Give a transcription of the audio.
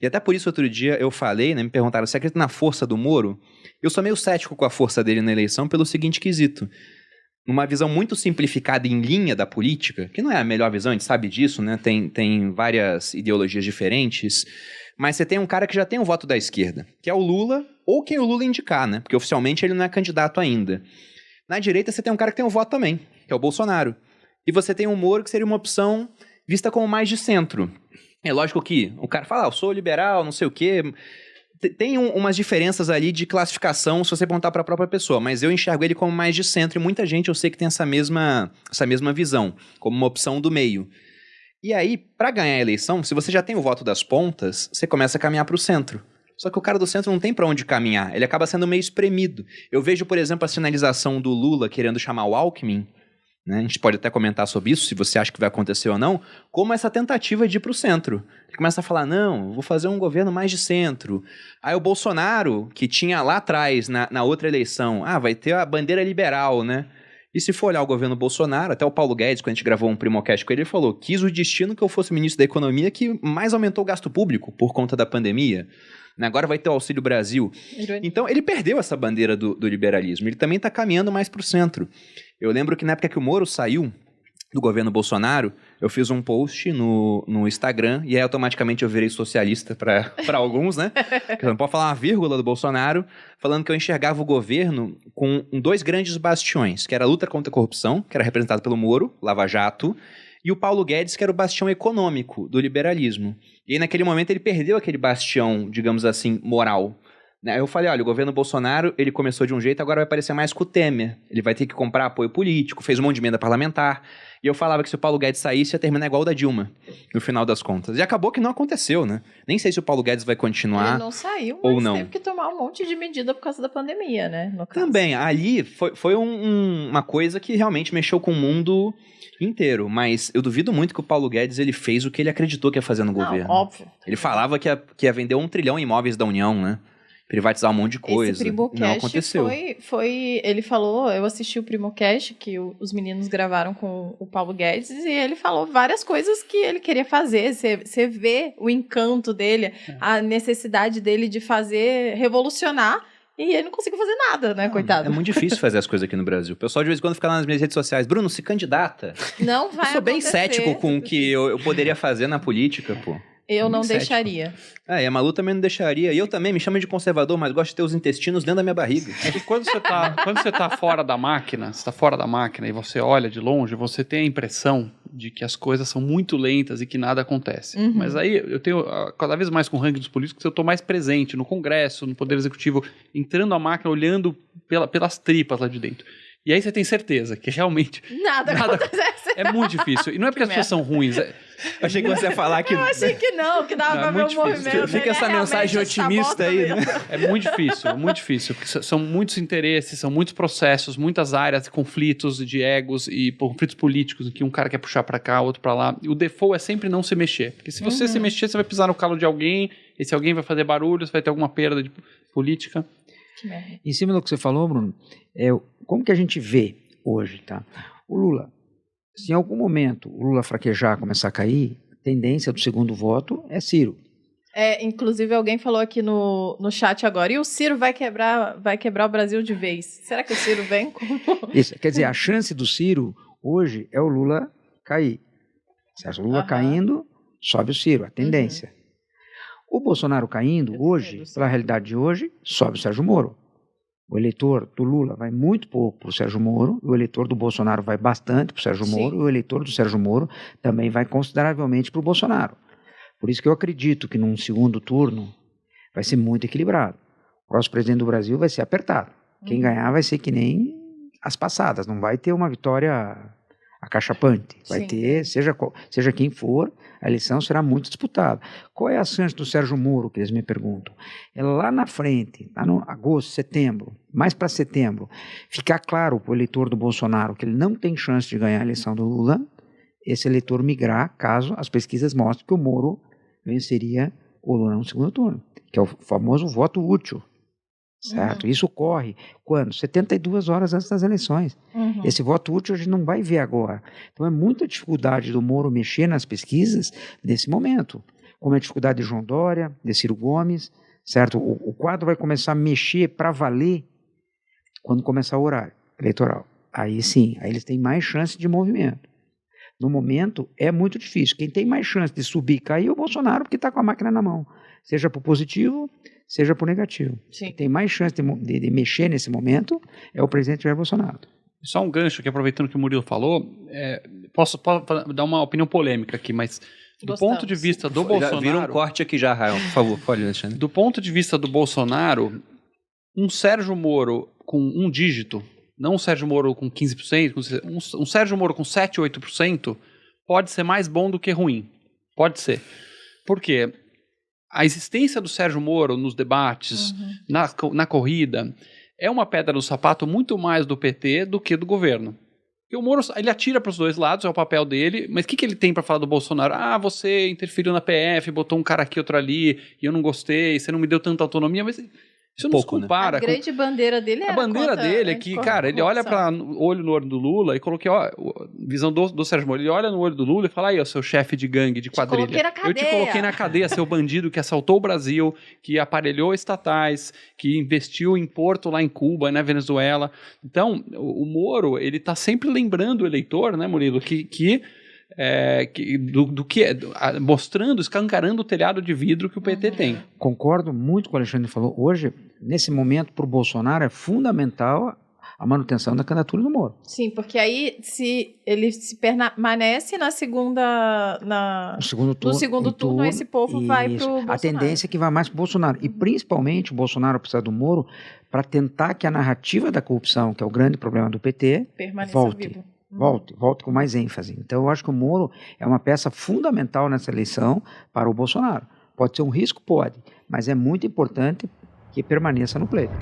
E até por isso, outro dia, eu falei, né, me perguntaram, você acredita na força do Moro? Eu sou meio cético com a força dele na eleição pelo seguinte quesito. Numa visão muito simplificada em linha da política, que não é a melhor visão, a gente sabe disso, né? Tem várias ideologias diferentes, mas você tem um cara que já tem o voto da esquerda, que é o Lula, ou quem o Lula indicar, né? Porque oficialmente ele não é candidato ainda. Na direita você tem um cara que tem o voto também, que é o Bolsonaro. E você tem o Moro, que seria uma opção vista como mais de centro. É lógico que o cara fala, eu sou liberal, não sei o quê. Tem umas diferenças ali de classificação se você apontar para a própria pessoa, mas eu enxergo ele como mais de centro e muita gente eu sei que tem essa mesma visão, como uma opção do meio. E aí, para ganhar a eleição, se você já tem o voto das pontas, você começa a caminhar para o centro. Só que o cara do centro não tem para onde caminhar, ele acaba sendo meio espremido. Eu vejo, por exemplo, a sinalização do Lula querendo chamar o Alckmin, né? A gente pode até comentar sobre isso, se você acha que vai acontecer ou não, como essa tentativa de ir para o centro. Ele começa a falar, não, vou fazer um governo mais de centro. Aí o Bolsonaro, que tinha lá atrás, na outra eleição, vai ter a bandeira liberal, né? E se for olhar o governo Bolsonaro, até o Paulo Guedes, quando a gente gravou um Primocast com ele, ele falou, quis o destino que eu fosse ministro da Economia que mais aumentou o gasto público por conta da pandemia. Agora vai ter o Auxílio Brasil. Então, ele perdeu essa bandeira do liberalismo. Ele também está caminhando mais para o centro. Eu lembro que na época que o Moro saiu do governo Bolsonaro, eu fiz um post no Instagram, e aí automaticamente eu virei socialista para alguns, né? Porque não pode falar uma vírgula do Bolsonaro, falando que eu enxergava o governo com dois grandes bastiões, que era a luta contra a corrupção, que era representado pelo Moro, Lava Jato, e o Paulo Guedes, que era o bastião econômico do liberalismo. E aí, naquele momento, ele perdeu aquele bastião, digamos assim, moral. Eu falei, olha, o governo Bolsonaro, ele começou de um jeito, agora vai parecer mais com o Temer. Ele vai ter que comprar apoio político, fez um monte de emenda parlamentar. E eu falava que se o Paulo Guedes saísse, ia terminar igual o da Dilma, no final das contas. E acabou que não aconteceu, né? Nem sei se o Paulo Guedes vai continuar. Ele não saiu, ou mas não. Teve que tomar um monte de medida por causa da pandemia, né? No caso. Também, ali foi uma coisa que realmente mexeu com o mundo inteiro, mas eu duvido muito que o Paulo Guedes ele fez o que ele acreditou que ia fazer no governo. Óbvio. Ele falava que ia vender 1 trilhão em imóveis da União, né? Privatizar um monte de coisa. Esse Primocast não aconteceu. Ele falou, eu assisti o Primocast que os meninos gravaram com o Paulo Guedes e ele falou várias coisas que ele queria fazer. Você vê o encanto dele, a necessidade dele de revolucionar. E ele não conseguiu fazer nada, né, coitado? É muito difícil fazer as coisas aqui no Brasil. O pessoal de vez em quando fica lá nas minhas redes sociais. Bruno, se candidata. Não vai Eu sou bem acontecer. cético com o que eu poderia fazer na política, pô. Eu não cético. deixaria. E a Malu também não deixaria. E eu também, me chamo de conservador, mas gosto de ter os intestinos dentro da minha barriga. É que quando você tá fora da máquina, você tá fora da máquina e você olha de longe, você tem a impressão de que as coisas são muito lentas e que nada acontece. Uhum. Mas aí eu tenho, cada vez mais com o ranking dos políticos, eu tô mais presente no Congresso, no Poder Executivo, entrando a máquina, olhando pelas tripas lá de dentro. E aí você tem certeza que realmente Nada acontece. É muito difícil. E não é porque as pessoas são ruins. Achei que você ia falar que... Eu achei que não, que dava pra ver o movimento. Fica essa mensagem otimista aí, né? É muito difícil. Porque são muitos interesses, são muitos processos, muitas áreas, conflitos de egos e conflitos políticos, em que um cara quer puxar pra cá, outro pra lá. E o default é sempre não se mexer. Porque se você se mexer, você vai pisar no calo de alguém, e se alguém vai fazer barulho, você vai ter alguma perda de política. Em cima do que você falou, Bruno, como que a gente vê hoje, tá? O Lula, se em algum momento o Lula fraquejar, começar a cair, a tendência do segundo voto é Ciro. Inclusive alguém falou aqui no chat agora, e o Ciro vai quebrar o Brasil de vez. Será que o Ciro vem? Isso, quer dizer, a chance do Ciro hoje é o Lula cair. Se o Lula caindo, sobe o Ciro, a tendência. O Bolsonaro caindo hoje, pela realidade de hoje, sobe o Sérgio Moro. O eleitor do Lula vai muito pouco para o Sérgio Moro, o eleitor do Bolsonaro vai bastante para o Sérgio Moro, e o eleitor do Sérgio Moro também vai consideravelmente para o Bolsonaro. Por isso que eu acredito que num segundo turno vai ser muito equilibrado. O próximo presidente do Brasil vai ser apertado. Quem ganhar vai ser que nem as passadas, não vai ter uma vitória acachapante. Vai ter, seja quem for, a eleição será muito disputada. Qual é a chance do Sérgio Moro, que eles me perguntam? É lá na frente, lá no agosto, setembro, mais para setembro, ficar claro para o eleitor do Bolsonaro que ele não tem chance de ganhar a eleição do Lula, esse eleitor migrar, caso as pesquisas mostrem que o Moro venceria o Lula no segundo turno, que é o famoso voto útil. Certo? Isso ocorre quando? 72 horas antes das eleições. Esse voto útil a gente não vai ver agora. Então é muita dificuldade do Moro mexer nas pesquisas nesse momento. como é a dificuldade de João Dória, de Ciro Gomes, certo? O quadro vai começar a mexer para valer quando começar o horário eleitoral. Aí sim, aí eles têm mais chance de movimento. No momento, é muito difícil. Quem tem mais chance de subir e cair é o Bolsonaro, porque está com a máquina na mão. Seja por positivo, seja por negativo. Sim. Quem tem mais chance de mexer nesse momento é o presidente Jair Bolsonaro. Só um gancho aqui, aproveitando que o Murilo falou, posso dar uma opinião polêmica aqui, mas do Gostamos. ponto de vista do Já Bolsonaro... vira um corte aqui já, Rael. Por favor, pode, Alexandre. Do ponto de vista do Bolsonaro, um Sérgio Moro com um dígito, não um Sérgio Moro com 15%, um Sérgio Moro com 7%, 8%, pode ser mais bom do que ruim. Pode ser. Por quê? A existência do Sérgio Moro nos debates, na corrida, é uma pedra no sapato muito mais do PT do que do governo. Porque o Moro, ele atira para os dois lados, é o papel dele, mas o que ele tem para falar do Bolsonaro? Ah, você interferiu na PF, botou um cara aqui, outro ali, e eu não gostei, você não me deu tanta autonomia, mas isso não se compara. A grande bandeira dele é a bandeira dele é que, cara, ele olha para o olho no olho do Lula e coloquei, ó, visão do Sérgio Moro, ele olha no olho do Lula e fala, aí, ó, seu chefe de gangue, de quadrilha. Eu te coloquei na cadeia, seu bandido que assaltou o Brasil, que aparelhou estatais, que investiu em porto lá em Cuba, na Venezuela. Então, o Moro, ele tá sempre lembrando o eleitor, né, Murilo, mostrando, escancarando o telhado de vidro que o PT tem. Concordo muito com o Alexandre falou. Hoje, nesse momento, para o Bolsonaro é fundamental a manutenção da candidatura do Moro. Sim, porque aí se ele se permanece no segundo turno, esse povo vai pro Bolsonaro. A tendência é que vai mais pro Bolsonaro. E principalmente o Bolsonaro precisa do Moro para tentar que a narrativa da corrupção, que é o grande problema do PT, volte com mais ênfase. Então eu acho que o Moro é uma peça fundamental nessa eleição para o Bolsonaro. Pode ser um risco? Pode, mas é muito importante que permaneça no pleito.